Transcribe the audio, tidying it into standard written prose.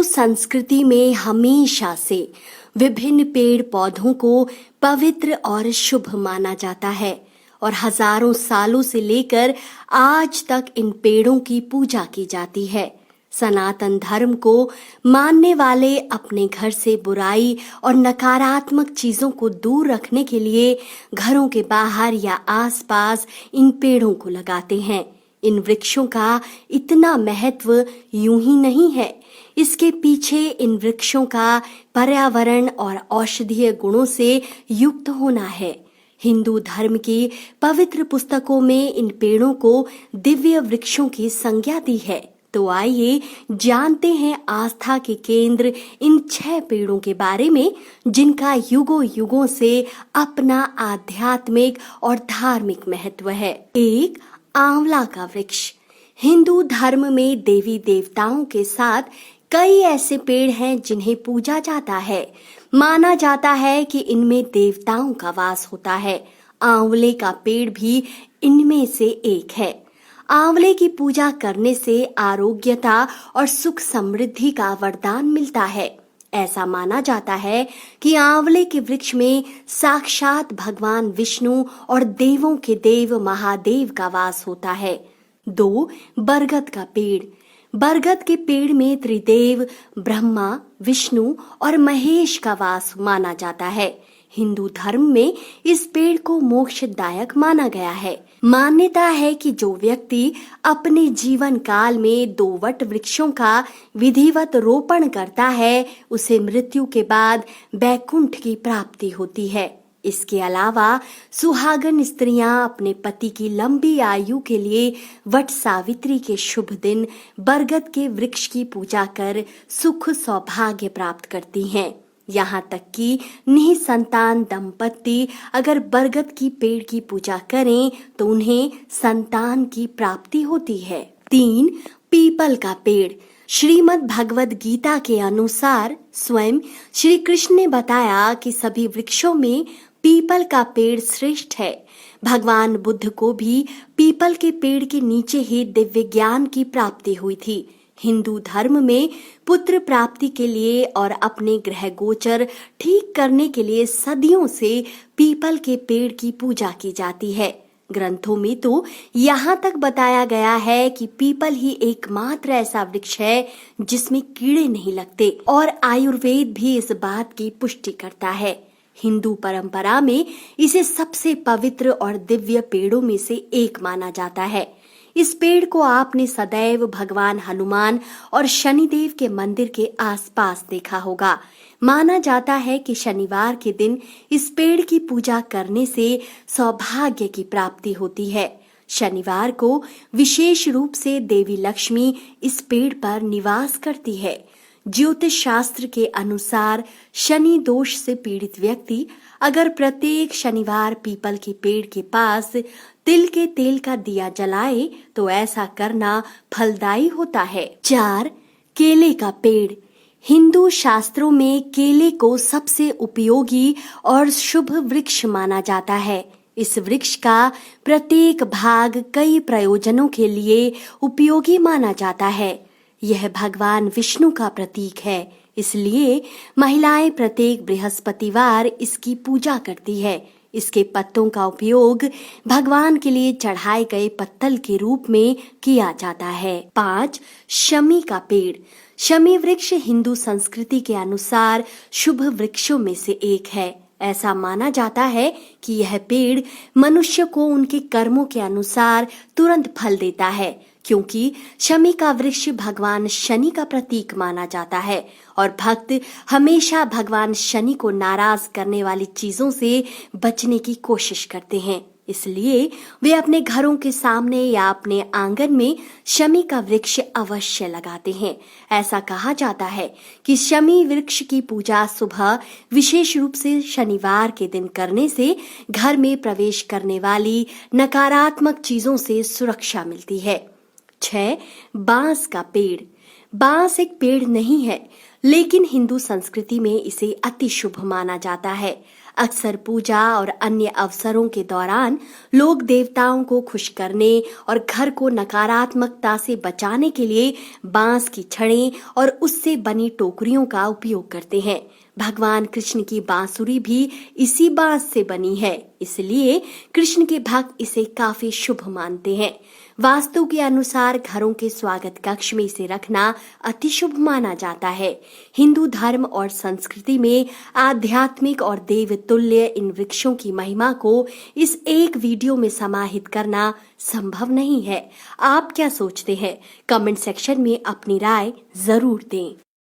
संस्कृति में हमेशा से विभिन्न पेड़ पौधों को पवित्र और शुभ माना जाता है और हजारों सालों से लेकर आज तक इन पेड़ों की पूजा की जाती है। सनातन धर्म को मानने वाले अपने घर से बुराई और नकारात्मक चीजों को दूर रखने के लिए घरों के बाहर या आसपास इन पेड़ों को लगाते हैं। इन वृक्षों का इतना महत्व यूं ही नहीं है, इसके पीछे इन वृक्षों का पर्यावरण और औषधीय गुणों से युक्त होना है। हिंदू धर्म की पवित्र पुस्तकों में इन पेड़ों को दिव्य वृक्षों की संज्ञा दी है। तो आइए जानते हैं आस्था के केंद्र इन 6 पेड़ों के बारे में, जिनका युगों युगों से अपना आध्यात्मिक और धार्मिक महत्व है। 1. आंवला का वृक्ष। हिंदू धर्म में देवी देवताओं के साथ कई ऐसे पेड़ हैं जिन्हें पूजा जाता है। माना जाता है कि इनमें देवताओं का वास होता है। आंवले का पेड़ भी इनमें से एक है। आंवले की पूजा करने से आरोग्यता और सुख समृद्धि का वरदान मिलता है। ऐसा माना जाता है कि आंवले के वृक्ष में साक्षात भगवान विष्णु और देवों के देव महादेव का वास होता है। 2. बरगद का पेड़। बरगद के पेड़ में त्रिदेव ब्रह्मा, विष्णु और महेश का वास माना जाता है। हिंदू धर्म में इस पेड़ को मोक्षदायक माना गया है। मान्यता है कि जो व्यक्ति अपने जीवन काल में 2 वट वृक्षों का विधिवत रोपण करता है, उसे मृत्यु के बाद वैकुंठ की प्राप्ति होती है। इसके अलावा सुहागन स्त्रियां अपने पति की लंबी आयु के लिए वट सावित्री के शुभ दिन बरगद के वृक्ष की पूजा कर सुख सौभाग्य प्राप्त करती हैं। यहाँ तक कि निसंतान दंपत्ति अगर बरगद की पेड़ की पूजा करें तो उन्हें संतान की प्राप्ति होती है। 3. पीपल का पेड़। श्रीमद् भगवद गीता के अनुसार स्वयं श्री कृष्ण ने बताया कि सभी वृक्षों में पीपल का पेड़ श्रेष्ठ है। भगवान बुद्ध को भी पीपल के पेड़ के नीचे ही दिव्य ज्ञान की प्राप्ति हुई थी। हिंदू धर्म में पुत्र प्राप्ति के लिए और अपने ग्रह गोचर ठीक करने के लिए सदियों से पीपल के पेड़ की पूजा की जाती है। ग्रंथों में तो यहाँ तक बताया गया है कि पीपल ही एकमात्र ऐसा वृक्ष है जिसमें कीड़े नहीं लगते और आयुर्वेद भी इस बात की पुष्टि करता है। हिंदू परंपरा में इसे सबसे पवित्र और दिव्य पेड़ों में से एक माना जाता है। इस पेड़ को आपने सदैव भगवान हनुमान और शनिदेव के मंदिर के आसपास देखा होगा। माना जाता है कि शनिवार के दिन इस पेड़ की पूजा करने से सौभाग्य की प्राप्ति होती है। शनिवार को विशेष रूप से देवी लक्ष्मी इस पेड़ पर निवास करती है। ज्योतिष शास्त्र के अनुसार शनि दोष से पीड़ित व्यक्ति अगर प्रत्येक शनिवार पीपल के पेड़ के पास तिल के तेल का दिया जलाए तो ऐसा करना फलदायी होता है। 4. केले का पेड़। हिंदू शास्त्रों में केले को सबसे उपयोगी और शुभ वृक्ष माना जाता है। इस वृक्ष का प्रत्येक भाग कई प्रयोजनों के लिए उपयोगी माना जाता है। यह भगवान विष्णु का प्रतीक है, इसलिए महिलाएं प्रत्येक बृहस्पतिवार इसकी पूजा करती है। इसके पत्तों का उपयोग भगवान के लिए चढ़ाए गए पत्तल के रूप में किया जाता है। 5. शमी का पेड़। शमी वृक्ष हिंदू संस्कृति के अनुसार शुभ वृक्षों में से एक है। ऐसा माना जाता है कि यह पेड़ मनुष्य को उनके कर्मों के अनुसार तुरंत फल देता है, क्योंकि शमी का वृक्ष भगवान शनि का प्रतीक माना जाता है और भक्त हमेशा भगवान शनि को नाराज करने वाली चीजों से बचने की कोशिश करते हैं। इसलिए वे अपने घरों के सामने या अपने आंगन में शमी का वृक्ष अवश्य लगाते हैं। ऐसा कहा जाता है कि शमी वृक्ष की पूजा सुबह विशेष रूप से शनिवार के दिन करने से घर में प्रवेश करने वाली नकारात्मक चीजों से सुरक्षा मिलती है। 6. बांस का पेड़। बांस एक पेड़ नहीं है, लेकिन हिंदू संस्कृति में इसे अति शुभ माना जाता है। अक्सर पूजा और अन्य अवसरों के दौरान लोग देवताओं को खुश करने और घर को नकारात्मकता से बचाने के लिए बांस की छड़ें और उससे बनी टोकरियों का उपयोग करते हैं। भगवान कृष्ण की बांसुरी भी इसी बांस से बनी है, इसलिए कृष्ण के भक्त इसे काफी शुभ मानते हैं। वास्तु के अनुसार घरों के स्वागत कक्ष में इसे रखना अति शुभ माना जाता है। हिंदू धर्म और संस्कृति में आध्यात्मिक और देवतुल्य इन वृक्षों की महिमा को इस एक वीडियो में समाहित करना संभव नहीं है। आप क्या सोचते हैं? कमेंट सेक्शन में अपनी राय जरूर दें।